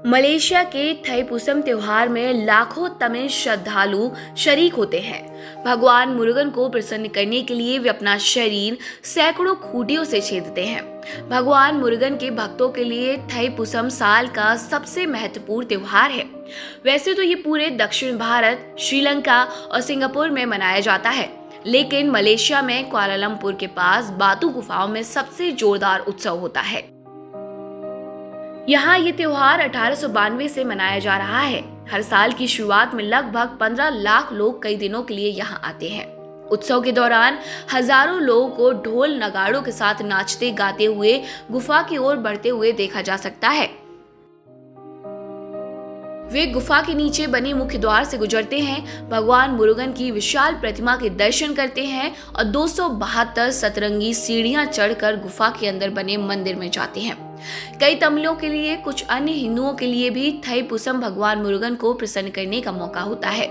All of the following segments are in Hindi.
मलेशिया के थाईपुसम त्योहार में लाखों तमिल श्रद्धालु शरीक होते हैं। भगवान मुरुगन को प्रसन्न करने के लिए वे अपना शरीर सैकड़ों खूंटियों से छेदते हैं। भगवान मुरुगन के भक्तों के लिए थाईपुसम साल का सबसे महत्वपूर्ण त्योहार है। वैसे तो ये पूरे दक्षिण भारत, श्रीलंका और सिंगापुर में मनाया जाता है, लेकिन मलेशिया में कुआलालंपुर के पास बातू गुफाओं में सबसे जोरदार उत्सव होता है। यहाँ ये त्योहार 1892 से मनाया जा रहा है। हर साल की शुरुआत में लगभग 15 लाख लोग कई दिनों के लिए यहाँ आते हैं। उत्सव के दौरान हजारों लोगों को ढोल नगाड़ों के साथ नाचते गाते हुए गुफा की ओर बढ़ते हुए देखा जा सकता है। वे गुफा के नीचे बने मुख्य द्वार से गुजरते हैं, भगवान मुरुगन की विशाल प्रतिमा के दर्शन करते हैं और 272 सतरंगी सीढ़ियां चढ़कर गुफा के अंदर बने मंदिर में जाते हैं। कई तमिलों के लिए, कुछ अन्य हिंदुओं के लिए भी थाईपुसम भगवान मुरुगन को प्रसन्न करने का मौका होता है।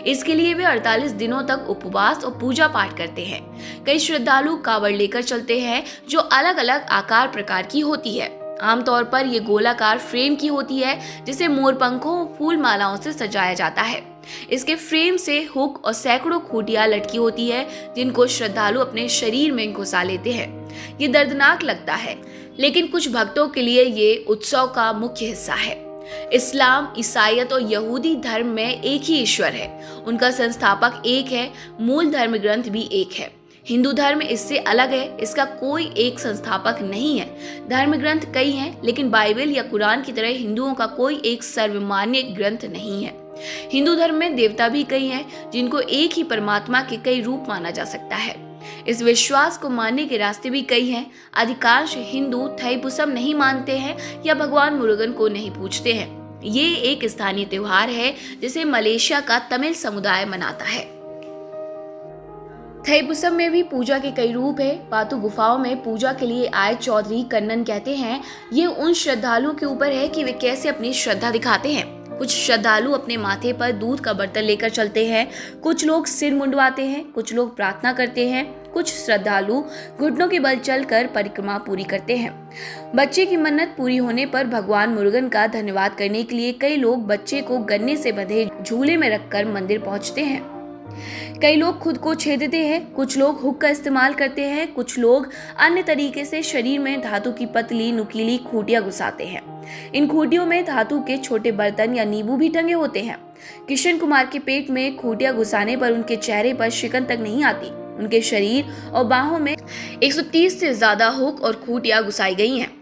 इसके लिए वे 48 दिनों तक उपवास और पूजा पाठ करते हैं। कई श्रद्धालु कावड़ लेकर चलते हैं जो अलग अलग आकार प्रकार की होती है। आमतौर पर ये गोलाकार फ्रेम की होती है जिसे मोरपंखों और फूल मालाओं से सजाया जाता है। इसके फ्रेम से हुक और सैकड़ों खूंटियां लटकी होती है जिनको श्रद्धालु अपने शरीर में घुसा लेते हैं। ये दर्दनाक लगता है, लेकिन कुछ भक्तों के लिए ये उत्सव का मुख्य हिस्सा है। इस्लाम, ईसाईयत और यहूदी धर्म में एक ही ईश्वर है। उनका संस्थापक एक है, मूल धर्म ग्रंथ भी एक है। हिंदू धर्म इससे अलग है, इसका कोई एक संस्थापक नहीं है। धर्म ग्रंथ कई हैं, लेकिन बाइबल या कुरान की तरह हिंदुओं का कोई एक सर्वमान्य ग्रंथ नहीं है। हिंदू धर्म में देवता भी कई हैं, जिनको एक ही परमात्मा के कई रूप माना जा सकता है। इस विश्वास को मानने के रास्ते भी कई हैं। अधिकांश हिंदू थाईपुसम नहीं मानते हैं या भगवान मुरुगन को नहीं पूजते हैं। ये एक स्थानीय त्योहार है जिसे मलेशिया का तमिल समुदाय मनाता है। थाईपुसम में भी पूजा के कई रूप है। बातू गुफाओं में पूजा के लिए आए चौधरी कन्नन कहते हैं, ये उन श्रद्धालुओं के ऊपर है कि वे कैसे अपनी श्रद्धा दिखाते हैं। कुछ श्रद्धालु अपने माथे पर दूध का बर्तन लेकर चलते हैं, कुछ लोग सिर मुंडवाते हैं, कुछ लोग प्रार्थना करते हैं, कुछ श्रद्धालु घुटनों के बल चलकर परिक्रमा पूरी करते हैं। बच्चे की मन्नत पूरी होने पर भगवान मुरुगन का धन्यवाद करने के लिए कई लोग बच्चे को गन्ने से बंधे झूले में रखकर मंदिर पहुंचते हैं। कई लोग खुद को छेदते हैं, कुछ लोग हुक का इस्तेमाल करते हैं, कुछ लोग अन्य तरीके से शरीर में धातु की पतली नुकीली खूंटियां घुसाते हैं। इन खूंटियों में धातु के छोटे बर्तन या नींबू भी टंगे होते हैं। किशन कुमार के पेट में खूंटियां घुसाने पर उनके चेहरे पर शिकन तक नहीं आती। उनके शरीर और बाहों में 130 से ज्यादा हुक और खूंटियां घुसाई गई हैं।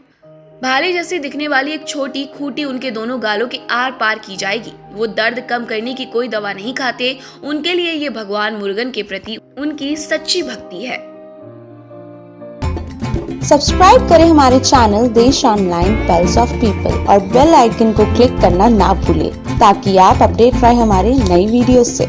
भाले जैसे दिखने वाली एक छोटी खूंटी उनके दोनों गालों के आर पार की जाएगी। वो दर्द कम करने की कोई दवा नहीं खाते। उनके लिए ये भगवान मुरुगन के प्रति उनकी सच्ची भक्ति है। सब्सक्राइब करें हमारे चैनल देश ऑनलाइन पल्स ऑफ पीपल और बेल आइकन को क्लिक करना ना भूलें ताकि आप अपडेट रहे हमारे नई वीडियो से।